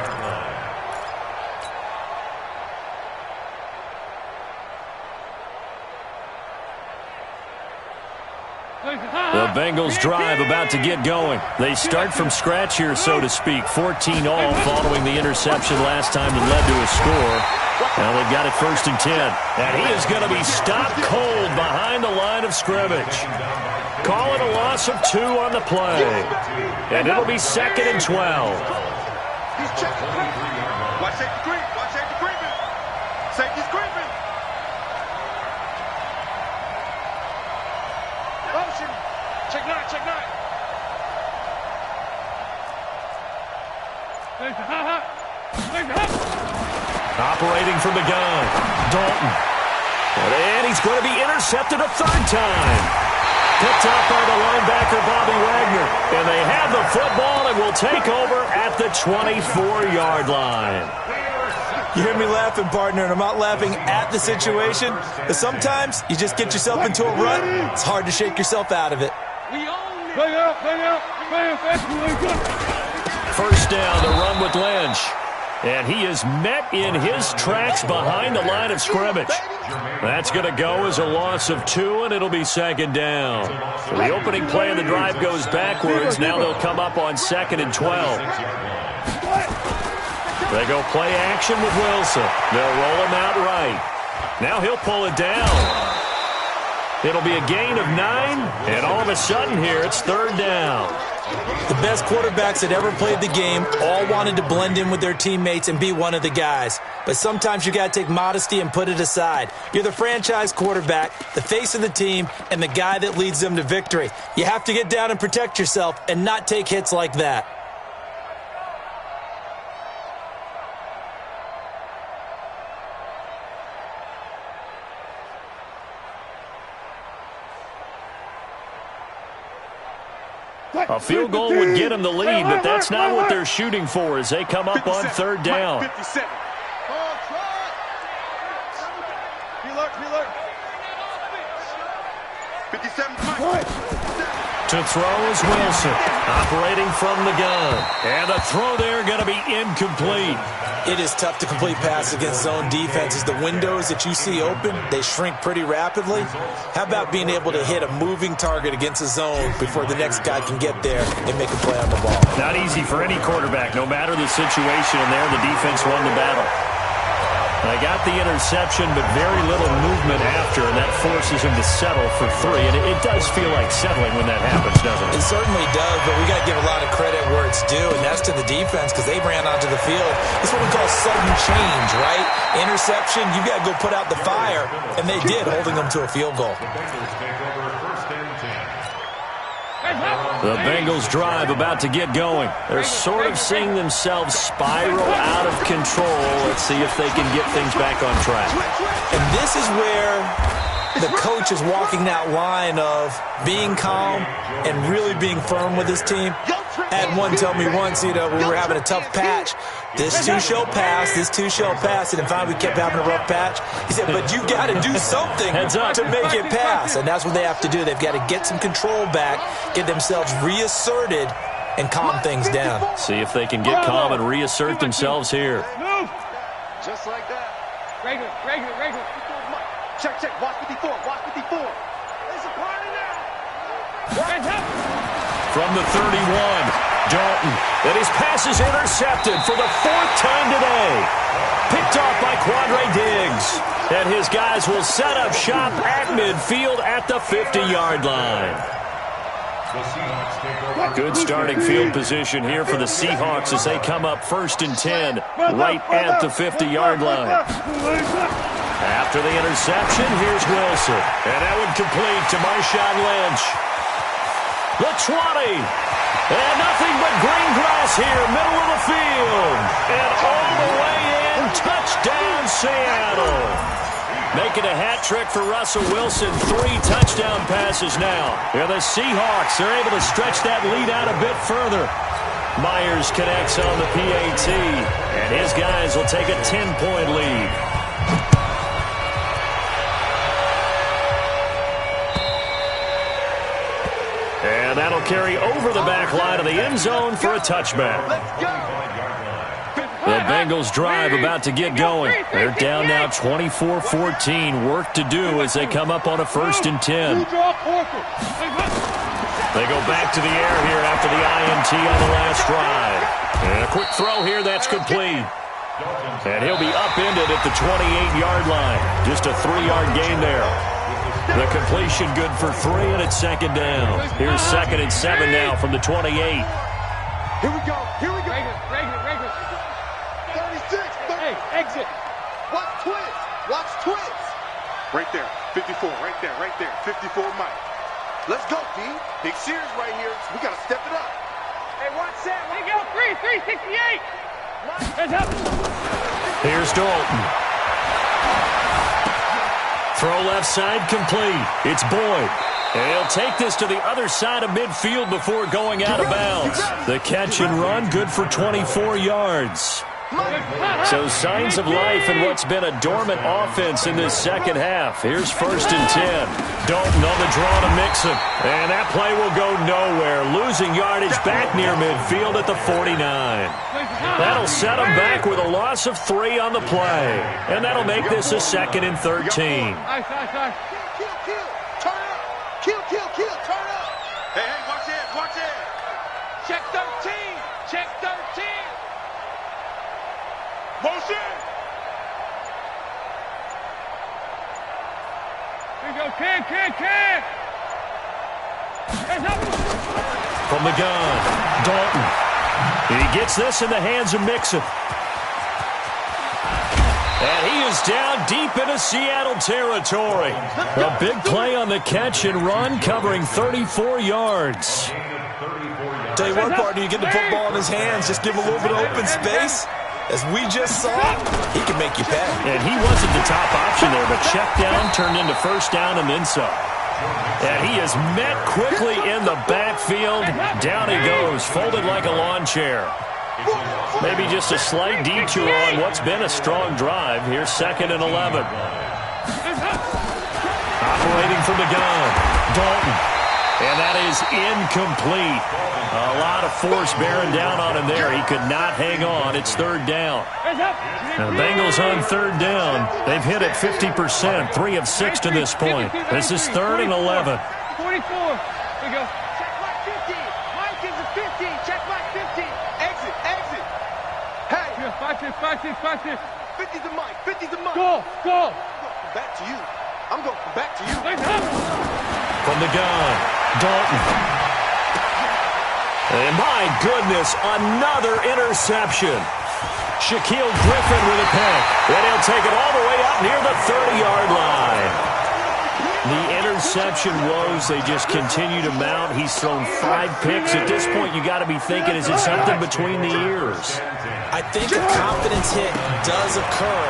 The Bengals drive about to get going. They start from scratch here, so to speak. 14 all following the interception last time that led to a score. Now they've got it 1st and 10. And he is going to be stopped cold behind the line of scrimmage. Call it a loss of 2 on the play. And it'll be 2nd and 12. He's checking. Watch safety creep. Watch safety creeping. Safety's creeping. Motion. Check 9. Check 9. Operating from the gun. Dalton. And he's going to be intercepted a 3rd time. Picked up by the linebacker, Bobby Wagner. And they have the football and will take over at the 24-yard line. You hear me laughing, partner, and I'm not laughing at the situation. But sometimes you just get yourself into a rut. It's hard to shake yourself out of it. First down, the run with Lynch. And he is met in his tracks behind the line of scrimmage. That's going to go as a loss of 2, and it'll be 2nd down. So the opening play of the drive goes backwards. Now they'll come up on 2nd and 12. They go play action with Wilson. They'll roll him out right. Now he'll pull it down. It'll be a gain of 9, and all of a sudden here it's 3rd down. The best quarterbacks that ever played the game all wanted to blend in with their teammates and be one of the guys. But sometimes you got to take modesty and put it aside. You're the franchise quarterback, the face of the team, and the guy that leads them to victory. You have to get down and protect yourself and not take hits like that. A field goal would get them the lead, but that's not what they're shooting for as they come up on 3rd down. 57. To throw is Wilson, operating from the gun. And the throw there going to be incomplete. It is tough to complete passes against zone defenses. The windows that you see open, they shrink pretty rapidly. How about being able to hit a moving target against a zone before the next guy can get there and make a play on the ball? Not easy for any quarterback, no matter the situation. And there, the defense won the battle. They got the interception, but very little movement after, and that forces him to settle for 3. And it does feel like settling when that happens, doesn't it? It certainly does, but we got to give a lot of credit where it's due, and that's to the defense because they ran onto the field. It's what we call sudden change, right? Interception, you got to go put out the fire, and they did, holding them to a field goal. The Bengals drive about to get going. They're sort of seeing themselves spiral out of control. Let's see if they can get things back on track. And this is where the coach is walking that line of being calm and really being firm with his team. I had one tell me once, we were having a tough patch. This too shall pass, this too shall pass. And finally we kept having a rough patch. He said, but you got to do something to make it pass. And that's what they have to do. They've got to get some control back, get themselves reasserted, and calm things down. See if they can get calm and reassert themselves here. Just like that. Regular. Check. Watch 54. There's a party now. From the 31, Dalton. And his pass is intercepted for the 4th time today. Picked off by Quandre Diggs. And his guys will set up shop at midfield at the 50-yard line. Good starting field position here for the Seahawks as they come up 1st and 10 right at the 50-yard line. After the interception, here's Wilson. And that would complete to Marshawn Lynch. The 20. And nothing but green grass here, middle of the field. And all the way in, touchdown Seattle. Making a hat trick for Russell Wilson. 3 touchdown passes now. And the Seahawks are able to stretch that lead out a bit further. Myers connects on the PAT. And his guys will take a 10-point lead. And that'll carry over the back line of the end zone for a touchback. Let's go. The Bengals drive about to get going. They're down now 24-14. Work to do as they come up on a 1st and 10. They go back to the air here after the INT on the last drive. And a quick throw here, that's complete. And he'll be upended at the 28-yard line. Just a 3-yard gain there. The completion good for 3, and it's 2nd down. Here's 2nd and 7 now from the 28. Here we go. Here we go. Regular. 36. Hey, exit. Watch twist. Watch twist. Right there. 54. Right there. 54 Mike. Let's go, D. Big series right here. We got to step it up. Hey, watch that. We go. 368. Heads up. Here's Dalton. Throw left side complete. It's Boyd. And he'll take this to the other side of midfield before going out of bounds. The catch and run good for 24 yards. So signs of life in what's been a dormant offense in this second half. Here's 1st and 10. Dalton on the draw to Mixon. And that play will go nowhere. Losing yardage back near midfield at the 49. That'll set them back with a loss of 3 on the play. And that'll make this a 2nd and 13. Kill. Turn up. Kill. Turn up. Hey, watch it. Check 13. Check 13. Motion. Here we go. Can. Heads up. From the gun, Dalton. He gets this in the hands of Mixon. And he is down deep into Seattle territory. A big play on the catch and run, covering 34 yards. Tell you what, partner, you get the football in his hands, just give him a little bit of open space. As we just saw, he can make you pay. And he wasn't the top option there, but check down turned into 1st down and then some. And he is met quickly in the backfield. Down he goes, folded like a lawn chair. Maybe just a slight detour on what's been a strong drive. Here's 2nd and 11. Operating from the gun, Dalton. And that is incomplete. A lot of force bearing down on him there. He could not hang on. It's 3rd down. And the Bengals on 3rd down. They've hit it 50%, 3 of 6 to this point. This is 3rd and 11. 44. Here we go. Check Mike 50. Mike is a 50. Check Mike 50. Exit. Hey. 5-6. 50's a Mike. 50's a Mike. Go. Back to you. I'm going back to you. From the gun, Dalton. And my goodness, another interception. Shaquille Griffin with a pick. And he'll take it all the way up near the 30-yard line. The interception woes, they just continue to mount. He's thrown 5 picks. At this point, you got to be thinking, is it something between the ears? I think a confidence hit does occur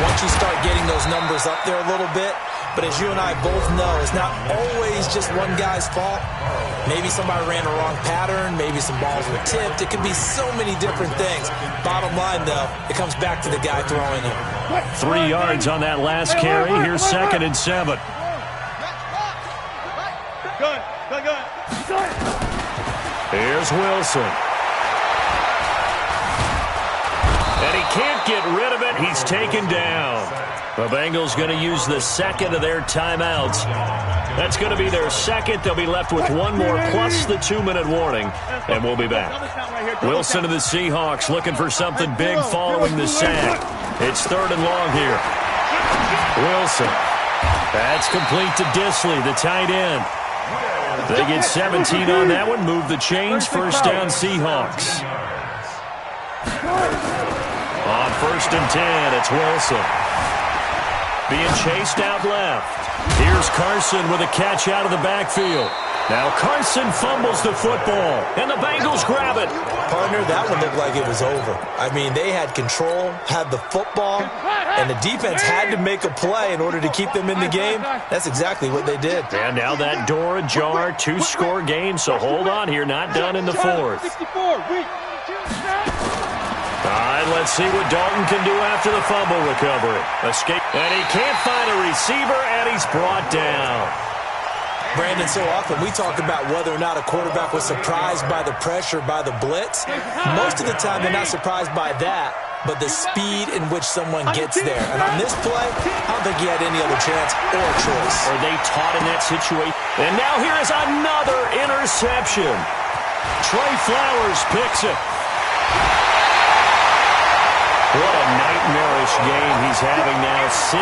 once you start getting those numbers up there a little bit. But as you and I both know, it's not always just one guy's fault. Maybe somebody ran the wrong pattern. Maybe some balls were tipped. It could be so many different things. Bottom line, though, it comes back to the guy throwing them. 3 yards on that last carry. Here's 2nd and 7. Gun. Here's Wilson. And he can't get rid of it. He's taken down. The Bengals going to use the 2nd of their timeouts. That's going to be their 2nd. They'll be left with 1 more plus the 2-minute warning. And we'll be back. Wilson of the Seahawks looking for something big following the sack. It's 3rd and long here. Wilson. That's complete to Disley, the tight end. They get 17 on that one. Move the chains. 1st down Seahawks. On 1st and 10, it's Wilson. Being chased out left. Here's Carson with a catch out of the backfield. Now Carson fumbles the football, and the Bengals grab it. Partner, that one looked like it was over. I mean, they had control, had the football, and the defense had to make a play in order to keep them in the game. That's exactly what they did. And now that door ajar, 2-score game, so hold on here, not done in the 4th. 64. All right, let's see what Dalton can do after the fumble recovery. Escape, and he can't find a receiver, and he's brought down. Brandon, so often we talk about whether or not a quarterback was surprised by the pressure, by the blitz. Most of the time, they're not surprised by that, but the speed in which someone gets there. And on this play, I don't think he had any other chance or choice. Are they taught in that situation? And now here is another interception. Trey Flowers picks it. What a nightmarish game he's having now. 6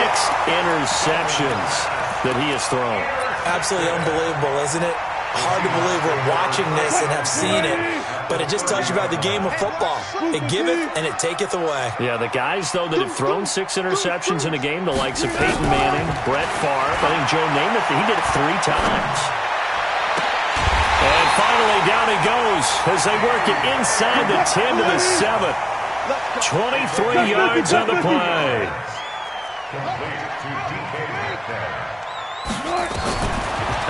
interceptions that he has thrown. Absolutely unbelievable, isn't it? Hard to believe we're watching this and have seen it, but it just tells you about the game of football. It giveth and it taketh away. Yeah, the guys, though, that have thrown 6 interceptions in a game, the likes of Peyton Manning, Brett Favre, I think Joe Namath, he did it 3 times. And finally, down he goes as they work it inside the 10 to the 7. 23 yards on the play.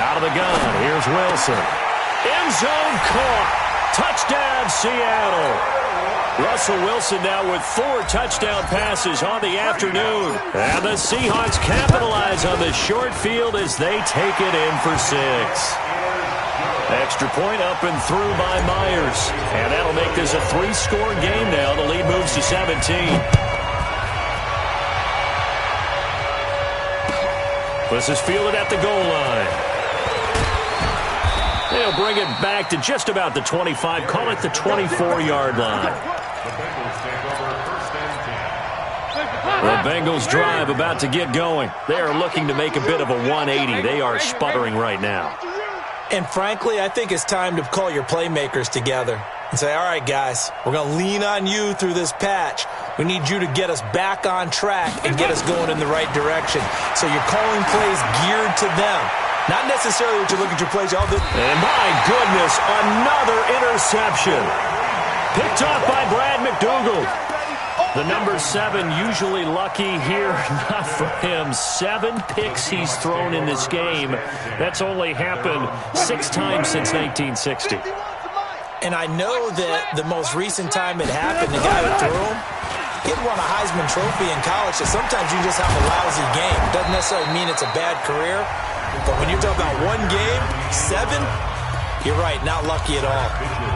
Out of the gun, here's Wilson. End zone caught. Touchdown, Seattle. Russell Wilson now with 4 touchdown passes on the afternoon. And the Seahawks capitalize on the short field as they take it in for 6. Extra point up and through by Myers. And that'll make this a 3-score game now. The lead moves to 17. This is fielded at the goal line. They'll bring it back to just about the 25. Call it the 24-yard line. The Bengals drive about to get going. They are looking to make a bit of a 180. They are sputtering right now. And frankly, I think it's time to call your playmakers together and say, all right, guys, we're going to lean on you through this patch. We need you to get us back on track and get us going in the right direction. So you're calling plays geared to them. Not necessarily what you look at your plays. And my goodness, another interception. Picked off by Brad McDougald. The number 7 usually lucky here. Not for him. 7 picks he's thrown in this game. That's only happened 6 times since 1960. And I know that the most recent time it happened, the guy who threw him, he won a Heisman Trophy in college. So sometimes you just have a lousy game. Doesn't necessarily mean it's a bad career. But when you're talking about 1 game, 7, you're right, not lucky at all.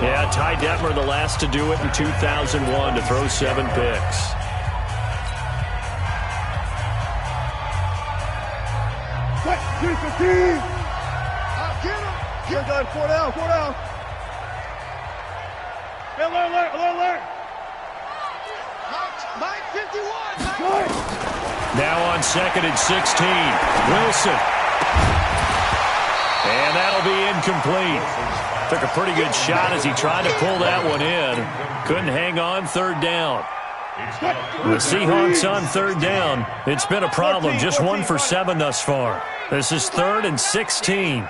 Yeah, Ty Detmer, the last to do it in 2001, to throw 7 picks. Get him. 4 down, 4 down. Alert. Mike 51. Now on 2nd and 16, Wilson. And that'll be incomplete. Took a pretty good shot as he tried to pull that one in. Couldn't hang on 3rd down. The Seahawks on 3rd down. It's been a problem. Just 1 for 7 thus far. This is 3rd and 16.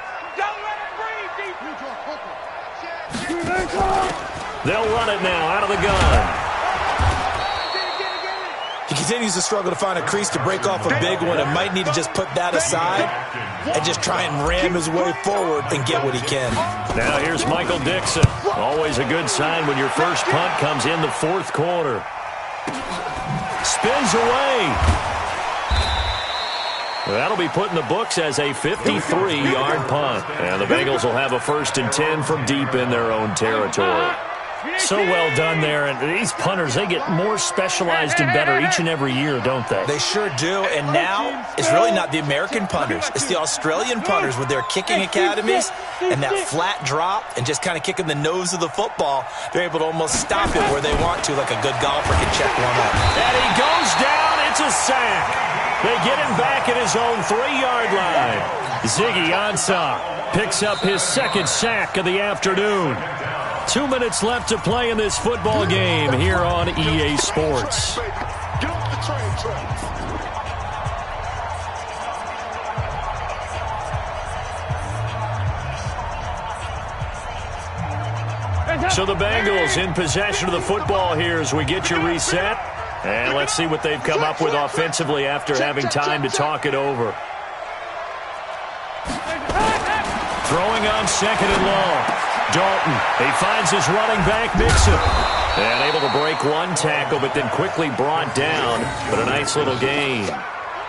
They'll run it now out of the gun. He continues to struggle to find a crease to break off a big one and might need to just put that aside and just try and ram his way forward and get what he can. Now here's Michael Dixon. Always a good sign when your first punt comes in the 4th quarter. Spins away. That'll be put in the books as a 53-yard punt. And the Bengals will have a 1st and 10 from deep in their own territory. So well done there. And these punters, they get more specialized and better each and every year, don't they? They sure do. And now it's really not the American punters. It's the Australian punters with their kicking academies and that flat drop and just kind of kicking the nose of the football. They're able to almost stop it where they want to, like a good golfer can check one up. And he goes down. It's a sack. They get him back at his own 3-yard line. Ziggy Ansah picks up his 2nd sack of the afternoon. 2 minutes left to play in this football game here on EA Sports. Get off the train track. So the Bengals in possession of the football here as we get you reset. And let's see what they've come up with offensively after having time to talk it over. Throwing on 2nd and long. Dalton, he finds his running back, Mixon. And able to break 1 tackle, but then quickly brought down. But a nice little gain.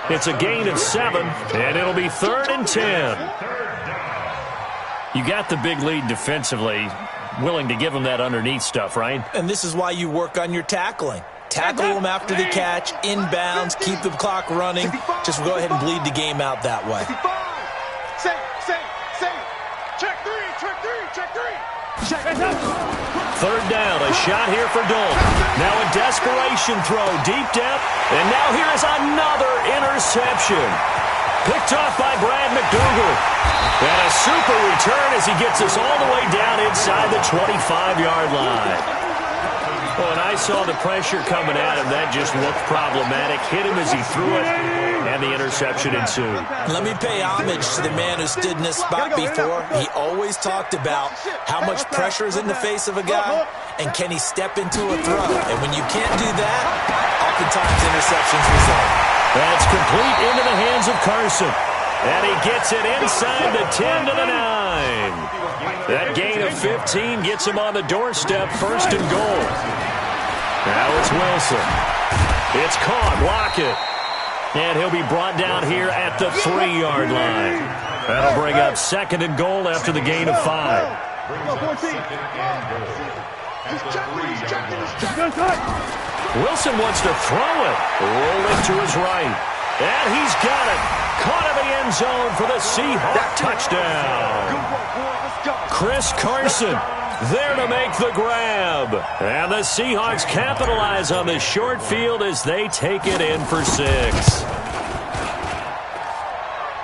It's a gain of 7, and it'll be 3rd and 10. You got the big lead defensively, willing to give them that underneath stuff, right? And this is why you work on your tackling. Tackle them after the catch, inbounds, keep the clock running. Just go ahead and bleed the game out that way. Check three. Third down, a shot here for Dalton. Now a desperation throw, deep depth, and now here is another interception. Picked off by Brad McDougal. And a super return as he gets us all the way down inside the 25-yard line. Well, and I saw the pressure coming at him. That just looked problematic. Hit him as he threw it, and the interception ensued. Let me pay homage to the man who stood in this spot before. He always talked about how much pressure is in the face of a guy, and can he step into a throw. And when you can't do that, oftentimes interceptions result. That's complete into the hands of Carson. And he gets it inside the 10 to the 9. That gain of 15 gets him on the doorstep, first and goal. Now it's Wilson. It's caught. Lockett. And he'll be brought down here at the 3-yard line. That'll bring up second and goal after the gain of 5. Wilson wants to throw it. Rolling to his right. And he's got it. Caught in the end zone for the Seahawks touchdown. Chris Carson there to make the grab. And the Seahawks capitalize on the short field as they take it in for 6.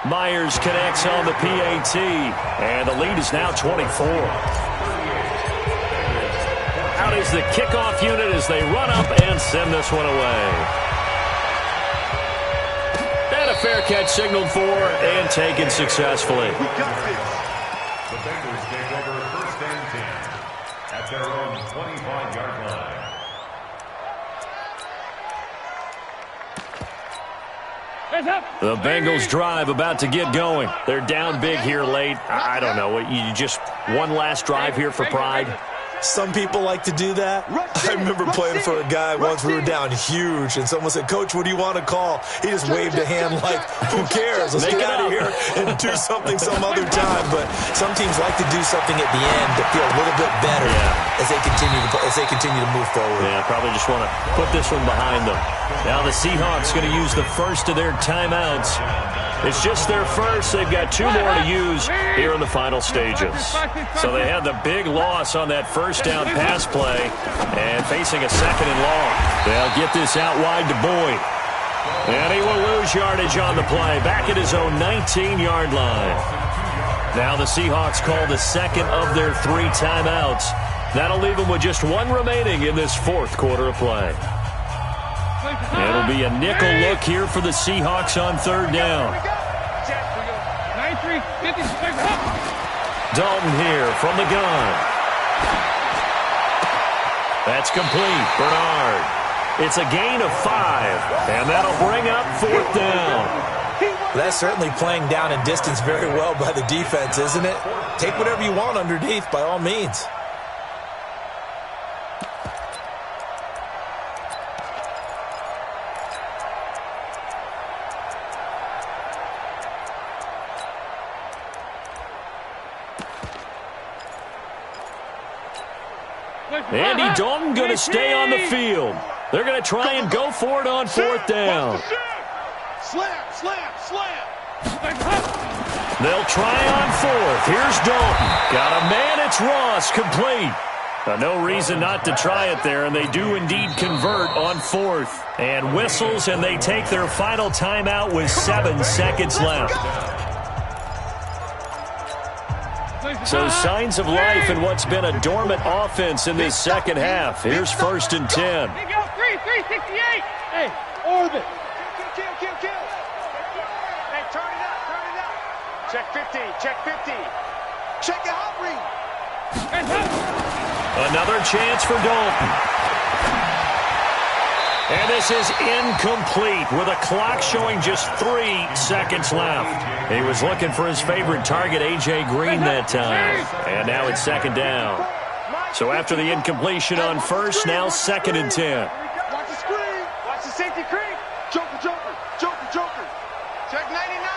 Myers connects on the PAT. And the lead is now 24. Out is the kickoff unit as they run up and send this one away. And a fair catch signaled for and taken successfully. The Bengals take over first and 10 at their own 25-yard line. The Bengals drive about to get going. They're down big here late. I don't know. You just one last drive here for pride. Some people like to do that. I remember playing for a guy once. We were down huge, and someone said, "Coach, what do you want to call?" He just waved a hand like, "Who cares? Let's get out of here and do something some other time." But some teams like to do something at the end to feel a little bit better as they continue to move forward. Yeah, probably just want to put this one behind them. Now the Seahawks going to use the first of their timeouts. It's just their first. They've got 2 more to use here in the final stages. So they had the big loss on that first down pass play and facing a second and long. They'll get this out wide to Boyd. And he will lose yardage on the play. Back at his own 19-yard line. Now the Seahawks call the second of their 3 timeouts. That'll leave them with just 1 remaining in this 4th quarter of play. It'll be a nickel look here for the Seahawks on 3rd down. Dalton here from the gun. That's complete. Bernard. It's a gain of 5, and that'll bring up 4th down. That's certainly playing down and distance very well by the defense, isn't it? Take whatever you want underneath, by all means. Andy Dalton going to stay on the field. They're going to try and go for it on 4th down. Slam. They'll try on 4th. Here's Dalton. Got a man. It's Ross. Complete. No reason not to try it there, and they do indeed convert on 4th. And whistles, and they take their final timeout with 7 seconds left. So signs of life in what's been a dormant offense in this second half. Here's 1st and 10. Hey, go 368. Hey, orbit. Kill. Hey, turn it up. Check 50. Check it out, Reed. Another chance for Dalton. And this is incomplete with a clock showing just 3 seconds left. He was looking for his favorite target, A.J. Green, that time. And now it's 2nd down. So after the incompletion on 1st, now 2nd and 10. Watch the screen. Watch the safety creep. Joker. Check 99.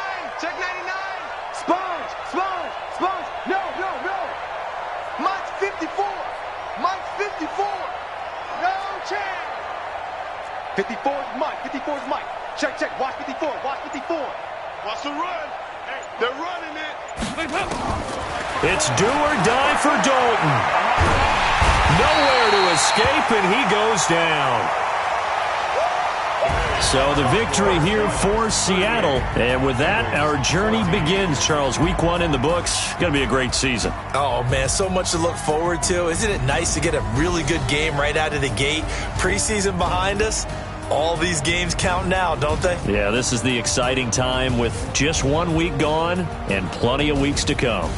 Sponge. No. 54. Mike 54. No chance. 54 is Mike. 54 is Mike. Check, check. Watch 54. Watch 54. Watch the run. Hey, they're running it. It's do or die for Dalton. Nowhere to escape, and he goes down. So the victory here for Seattle. And with that, our journey begins, Charles. Week 1 in the books. Going to be a great season. Oh, man, so much to look forward to. Isn't it nice to get a really good game right out of the gate? Preseason behind us. All these games count now, don't they? Yeah, this is the exciting time with just 1 week gone and plenty of weeks to come.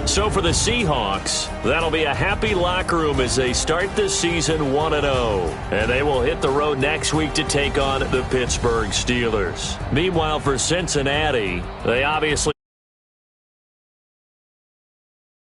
So for the Seahawks, that'll be a happy locker room as they start the season 1-0. And they will hit the road next week to take on the Pittsburgh Steelers. Meanwhile, for Cincinnati, they obviously